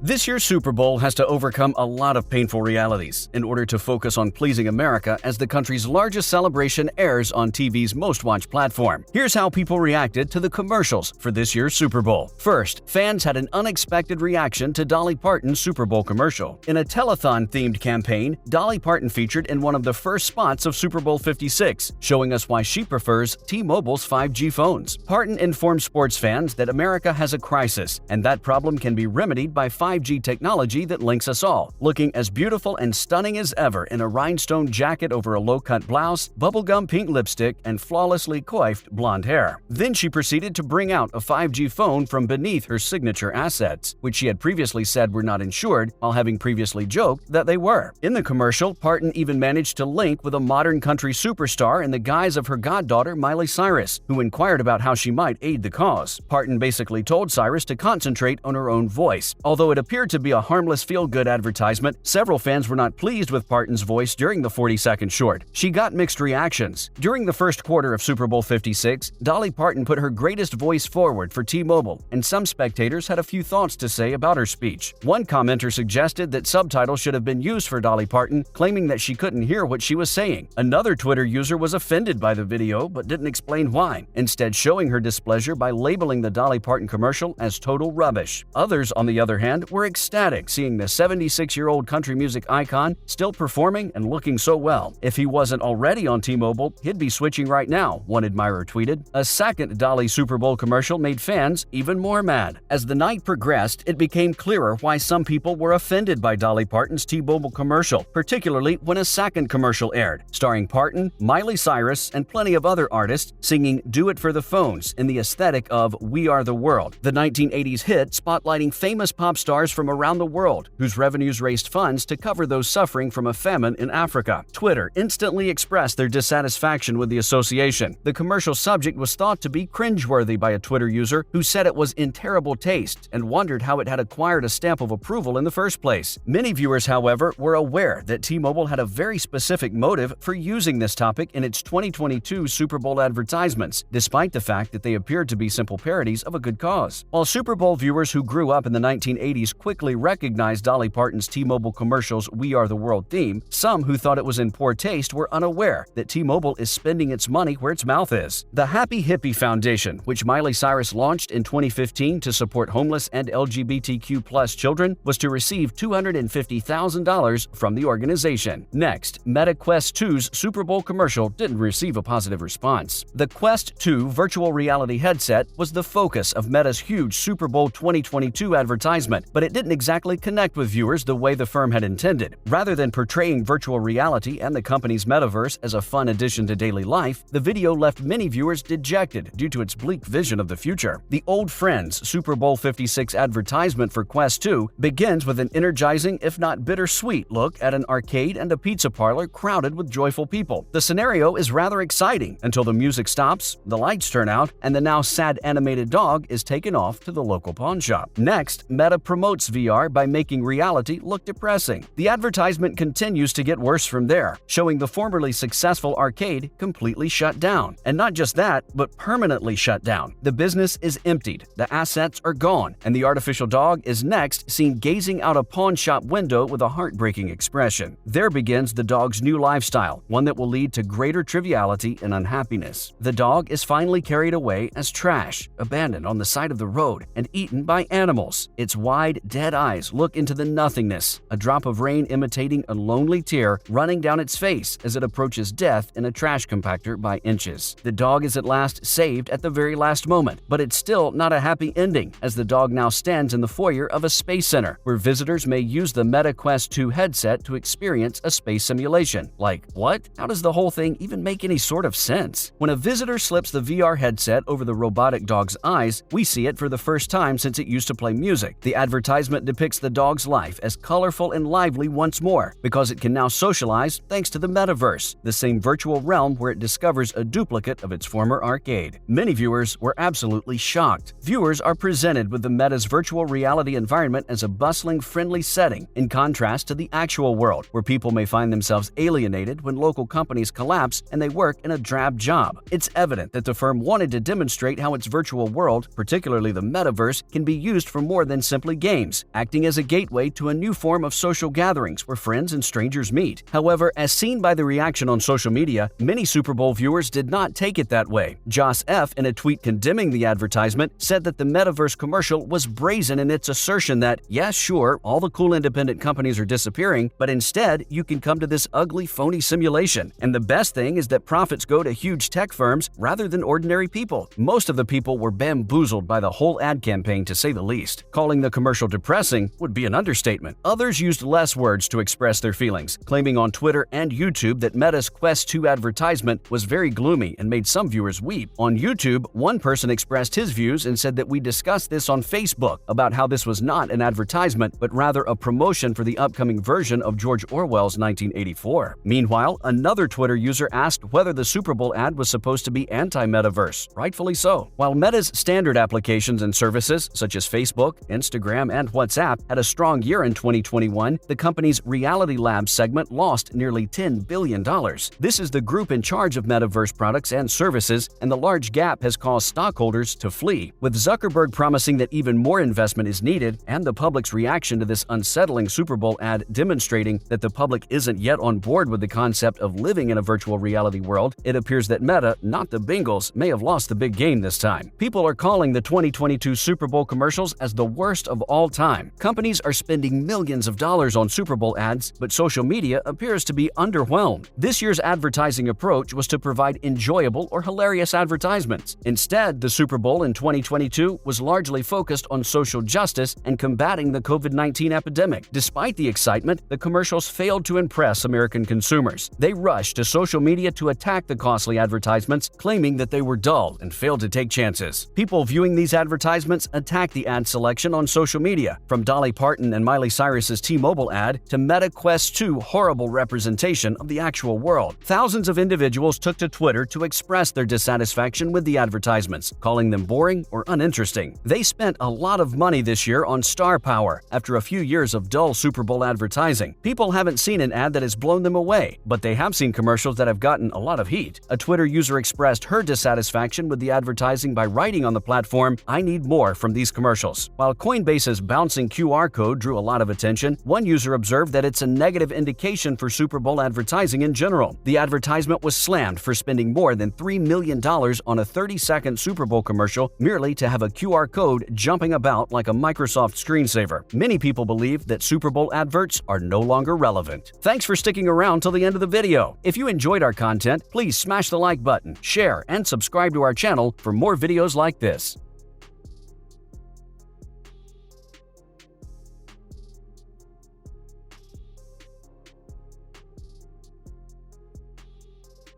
This year's Super Bowl has to overcome a lot of painful realities in order to focus on pleasing America as the country's largest celebration airs on TV's most-watched platform. Here's how people reacted to the commercials for this year's Super Bowl. First, fans had an unexpected reaction to Dolly Parton's Super Bowl commercial. In a telethon-themed campaign, Dolly Parton featured in one of the first spots of Super Bowl 56, showing us why she prefers T-Mobile's 5G phones. Parton informed sports fans that America has a crisis, and that problem can be remedied by 5G technology that links us all. Looking as beautiful and stunning as ever in a rhinestone jacket over a low-cut blouse, bubblegum pink lipstick, and flawlessly coiffed blonde hair. Then she proceeded to bring out a 5G phone from beneath her signature assets, which she had previously said were not insured, while having previously joked that they were. In the commercial, Parton even managed to link with a modern country superstar in the guise of her goddaughter Miley Cyrus, who inquired about how she might aid the cause. Parton basically told Cyrus to concentrate on her own voice. Although it appeared to be a harmless feel-good advertisement, several fans were not pleased with Parton's voice during the 40-second short. She got mixed reactions. During the first quarter of Super Bowl 56, Dolly Parton put her greatest voice forward for T-Mobile, and some spectators had a few thoughts to say about her speech. One commenter suggested that subtitles should have been used for Dolly Parton, claiming that she couldn't hear what she was saying. Another Twitter user was offended by the video but didn't explain why, instead showing her displeasure by labeling the Dolly Parton commercial as total rubbish. Others, on the other hand, were ecstatic seeing the 76-year-old country music icon still performing and looking so well. If he wasn't already on T-Mobile, he'd be switching right now, one admirer tweeted. A second Dolly Super Bowl commercial made fans even more mad. As the night progressed, it became clearer why some people were offended by Dolly Parton's T-Mobile commercial, particularly when a second commercial aired, starring Parton, Miley Cyrus, and plenty of other artists singing "Do It for the Phones" in the aesthetic of "We Are the World," the 1980s hit spotlighting famous pop stars from around the world, whose revenues raised funds to cover those suffering from a famine in Africa. Twitter instantly expressed their dissatisfaction with the association. The commercial subject was thought to be cringeworthy by a Twitter user who said it was in terrible taste and wondered how it had acquired a stamp of approval in the first place. Many viewers, however, were aware that T-Mobile had a very specific motive for using this topic in its 2022 Super Bowl advertisements, despite the fact that they appeared to be simple parodies of a good cause. While Super Bowl viewers who grew up in the 1980s quickly recognized Dolly Parton's T-Mobile commercial's "We Are the World" theme, some who thought it was in poor taste were unaware that T-Mobile is spending its money where its mouth is. The Happy Hippie Foundation, which Miley Cyrus launched in 2015 to support homeless and LGBTQ+ children, was to receive $250,000 from the organization. Next, Meta Quest 2's Super Bowl commercial didn't receive a positive response. The Quest 2 virtual reality headset was the focus of Meta's huge Super Bowl 2022 advertisement, but it didn't exactly connect with viewers the way the firm had intended. Rather than portraying virtual reality and the company's metaverse as a fun addition to daily life, the video left many viewers dejected due to its bleak vision of the future. The Old Friends Super Bowl 56 advertisement for Quest 2 begins with an energizing, if not bittersweet, look at an arcade and a pizza parlor crowded with joyful people. The scenario is rather exciting until the music stops, the lights turn out, and the now sad animated dog is taken off to the local pawn shop. Next, Meta promotes VR by making reality look depressing. The advertisement continues to get worse from there, showing the formerly successful arcade completely shut down. And not just that, but permanently shut down. The business is emptied, the assets are gone, and the artificial dog is next seen gazing out a pawn shop window with a heartbreaking expression. There begins the dog's new lifestyle, one that will lead to greater triviality and unhappiness. The dog is finally carried away as trash, abandoned on the side of the road, and eaten by animals. Its wide, dead eyes look into the nothingness, a drop of rain imitating a lonely tear running down its face as it approaches death in a trash compactor by inches. The dog is at last saved at the very last moment, but it's still not a happy ending, as the dog now stands in the foyer of a space center, where visitors may use the Meta Quest 2 headset to experience a space simulation. Like, what? How does the whole thing even make any sort of sense? When a visitor slips the VR headset over the robotic dog's eyes, we see it for the first time since it used to play music. The advertisement depicts the dog's life as colorful and lively once more, because it can now socialize thanks to the metaverse, the same virtual realm where it discovers a duplicate of its former arcade. Many viewers were absolutely shocked. Viewers are presented with the Meta's virtual reality environment as a bustling, friendly setting, in contrast to the actual world, where people may find themselves alienated when local companies collapse and they work in a drab job. It's evident that the firm wanted to demonstrate how its virtual world, particularly the metaverse, can be used for more than simply games. games, acting as a gateway to a new form of social gatherings where friends and strangers meet. However, as seen by the reaction on social media, many Super Bowl viewers did not take it that way. Joss F., in a tweet condemning the advertisement, said that the metaverse commercial was brazen in its assertion that, yeah, sure, all the cool independent companies are disappearing, but instead, you can come to this ugly, phony simulation. And the best thing is that profits go to huge tech firms rather than ordinary people. Most of the people were bamboozled by the whole ad campaign, to say the least. Calling the commercial depressing would be an understatement. Others used less words to express their feelings, claiming on Twitter and YouTube that Meta's Quest 2 advertisement was very gloomy and made some viewers weep. On YouTube, one person expressed his views and said that we discussed this on Facebook about how this was not an advertisement, but rather a promotion for the upcoming version of George Orwell's 1984. Meanwhile, another Twitter user asked whether the Super Bowl ad was supposed to be anti-metaverse, rightfully so. While Meta's standard applications and services, such as Facebook, Instagram, and WhatsApp, had a strong year in 2021, the company's Reality Labs segment lost nearly $10 billion. This is the group in charge of metaverse products and services, and the large gap has caused stockholders to flee, with Zuckerberg promising that even more investment is needed, and the public's reaction to this unsettling Super Bowl ad demonstrating that the public isn't yet on board with the concept of living in a virtual reality world. It appears that Meta, not the Bengals, may have lost the big game this time. People are calling the 2022 Super Bowl commercials as the worst of all time. Companies are spending millions of dollars on Super Bowl ads, but social media appears to be underwhelmed. This year's advertising approach was to provide enjoyable or hilarious advertisements. Instead, the Super Bowl in 2022 was largely focused on social justice and combating the COVID-19 epidemic. Despite the excitement, the commercials failed to impress American consumers. They rushed to social media to attack the costly advertisements, claiming that they were dull and failed to take chances. People viewing these advertisements attacked the ad selection on social media, from Dolly Parton and Miley Cyrus's T-Mobile ad to Meta Quest 2 horrible representation of the actual world. Thousands of individuals took to Twitter to express their dissatisfaction with the advertisements, calling them boring or uninteresting. They spent a lot of money this year on star power after a few years of dull Super Bowl advertising. People haven't seen an ad that has blown them away, but they have seen commercials that have gotten a lot of heat. A Twitter user expressed her dissatisfaction with the advertising by writing on the platform, "I need more from these commercials." While Coinbase's bouncing QR code drew a lot of attention, one user observed that it's a negative indication for Super Bowl advertising in general. The advertisement was slammed for spending more than $3 million on a 30-second Super Bowl commercial merely to have a QR code jumping about like a Microsoft screensaver. Many people believe that Super Bowl adverts are no longer relevant. Thanks for sticking around till the end of the video. If you enjoyed our content, please smash the like button, share, and subscribe to our channel for more videos like this.